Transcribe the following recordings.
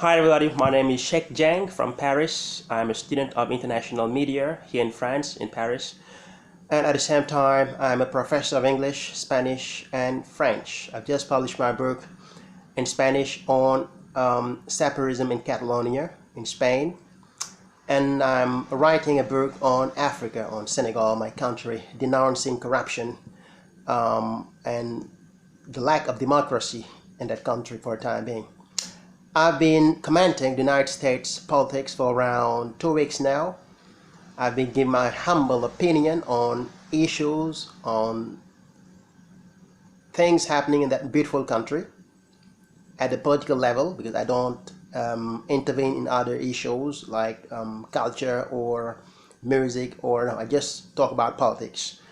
Hi everybody, my name is Sheikh Jang from Paris. I'm a student of international media here in France, in Paris. And at the same time, I'm a professor of English, Spanish, and French. I've just published my book in Spanish on separatism in Catalonia, in Spain. And I'm writing a book on Africa, on Senegal, my country, denouncing corruption and the lack of democracy in that country for the time being. I've been commenting the United States politics for around 2 weeks now. I've been giving my humble opinion on issues, on things happening in that beautiful country at the political level, because I don't intervene in other issues like culture or music, or no, I just talk about politics.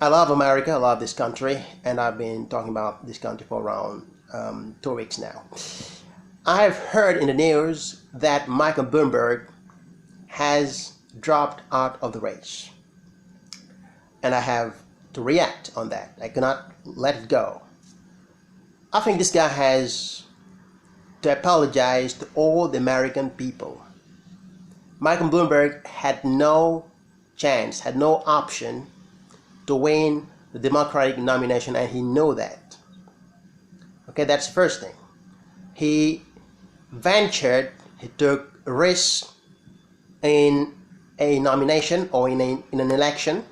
I love America, I love this country, and I've been talking about this country for around 2 weeks now. I have heard in the news that Michael Bloomberg has dropped out of the race, and I have to react on that. I cannot let it go. I think this guy has to apologize to all the American people. Michael Bloomberg had no chance, had no option to win the Democratic nomination, and he knew that. Okay, that's the first thing. He took risks in a nomination or in an election,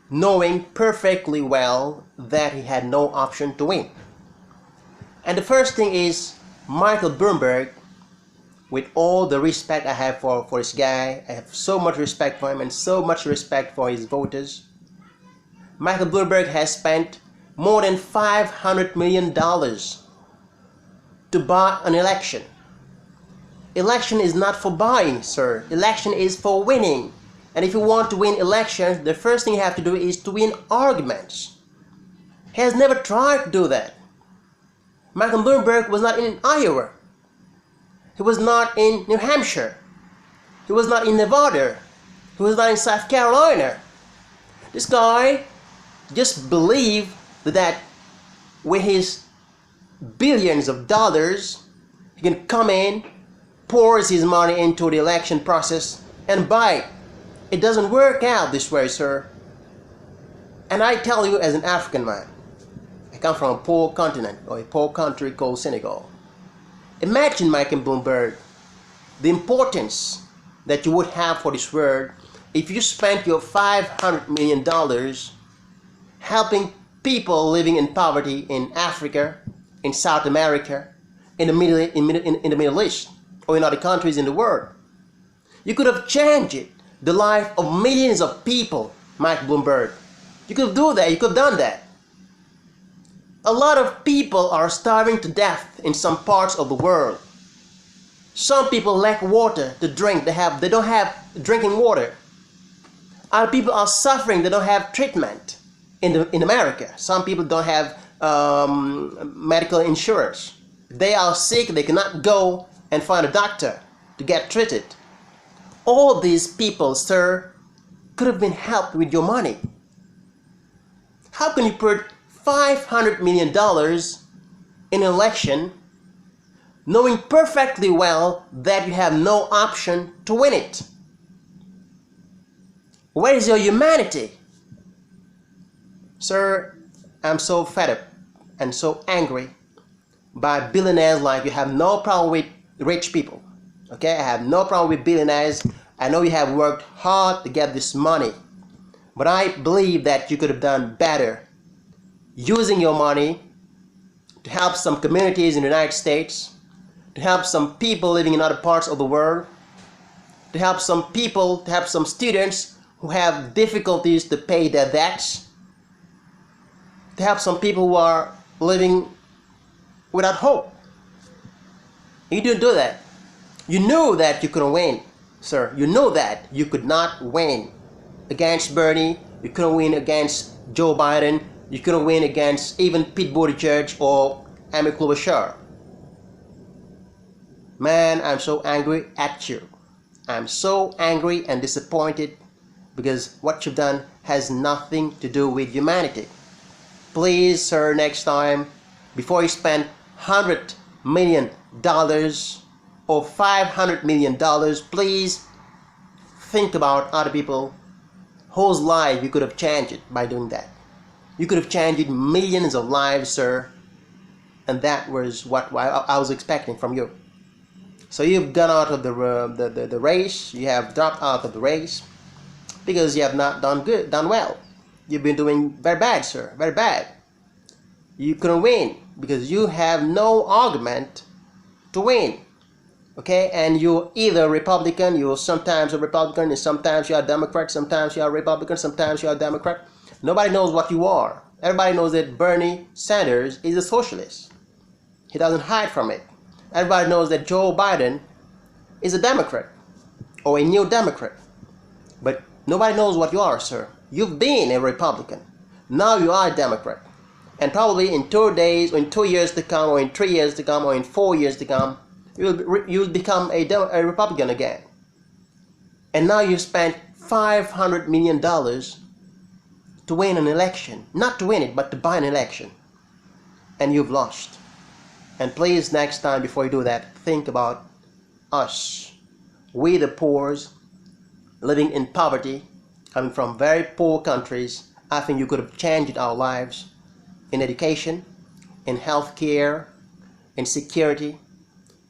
knowing perfectly well that he had no option to win. And the first thing is, Michael Bloomberg, with all the respect I have for this guy, I have so much respect for him and so much respect for his voters. Michael Bloomberg has spent more than $500 million to buy an election. Election is not for buying, sir. Election is for winning. And if you want to win elections, the first thing you have to do is to win arguments. He has never tried to do that. Michael Bloomberg was not in Iowa. He was not in New Hampshire. He was not in Nevada. He was not in South Carolina. This guy just believed that with his billions of dollars, he can come in, pours his money into the election process and buy it. It doesn't work out this way, sir. And I tell you as an African man, I come from a poor continent or a poor country called Senegal. Imagine, Michael Bloomberg, the importance that you would have for this world if you spent your $500 million helping people living in poverty in Africa, in South America, in the Middle East, or in other countries in the world. You could have changed the life of millions of people, Mike Bloomberg. You could do that. You could have done that. A lot of people are starving to death in some parts of the world. Some people lack water to drink. They don't have drinking water. Other people are suffering. They don't have treatment in America. Some people don't have medical insurance. They are sick. They cannot go and find a doctor to get treated. All these people, sir, could have been helped with your money. How can you put $500 million in an election knowing perfectly well that you have no option to win it? Where is your humanity? Sir, I'm so fed up and so angry by billionaires like you. Have no problem with rich people. Okay, I have no problem with billionaires. I know you have worked hard to get this money, but I believe that you could have done better using your money to help some communities in the United States, to help some people living in other parts of the world, to help some people, to help some students who have difficulties to pay their debts, to help some people who are living without hope. You didn't do that. You knew that you couldn't win, sir. You know that you could not win against Bernie. You couldn't win against Joe Biden. You couldn't win against even Pete Buttigieg or Amy Klobuchar. Man, I'm so angry at you. I'm so angry and disappointed because what you've done has nothing to do with humanity. Please, sir, next time, before you spend $100 million or $500 million, please think about other people whose life you could have changed it by doing that. You could have changed millions of lives, sir, and that was what I was expecting from you. So you've gone out of the race. You have dropped out of the race because you have not done well. You've been doing very bad, sir, very bad. You couldn't win because you have no argument to win. Okay, and you're either Republican, you're sometimes a Republican, and sometimes you're a Democrat, sometimes you're a Republican, sometimes you're a Democrat. Nobody knows what you are. Everybody knows that Bernie Sanders is a socialist. He doesn't hide from it. Everybody knows that Joe Biden is a Democrat or a new Democrat. But nobody knows what you are, sir. You've been a Republican. Now you are a Democrat. And probably in 2 days, or in 2 years to come, or in 3 years to come, or in 4 years to come, you'll become a Republican again. And now you spent $500 million to win an election. Not to win it, but to buy an election. And you've lost. And please, next time before you do that, think about us. We the poor, living in poverty, coming from very poor countries. I think you could have changed our lives in education, in healthcare, in security,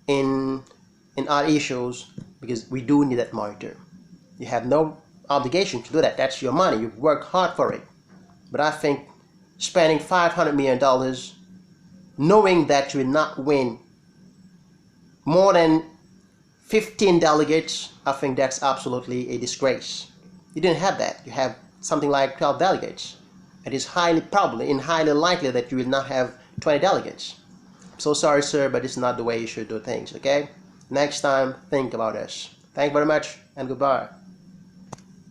in other issues, because we do need that money too. You have no obligation to do that. That's your money. You've worked hard for it. But I think spending $500 million knowing that you will not win more than 15 delegates, I think that's absolutely a disgrace. You didn't have that. You have something like 12 delegates. It is highly likely that you will not have 20 delegates. I'm so sorry, sir, but it's not the way you should do things, okay? Next time, think about this. Thank you very much, and goodbye.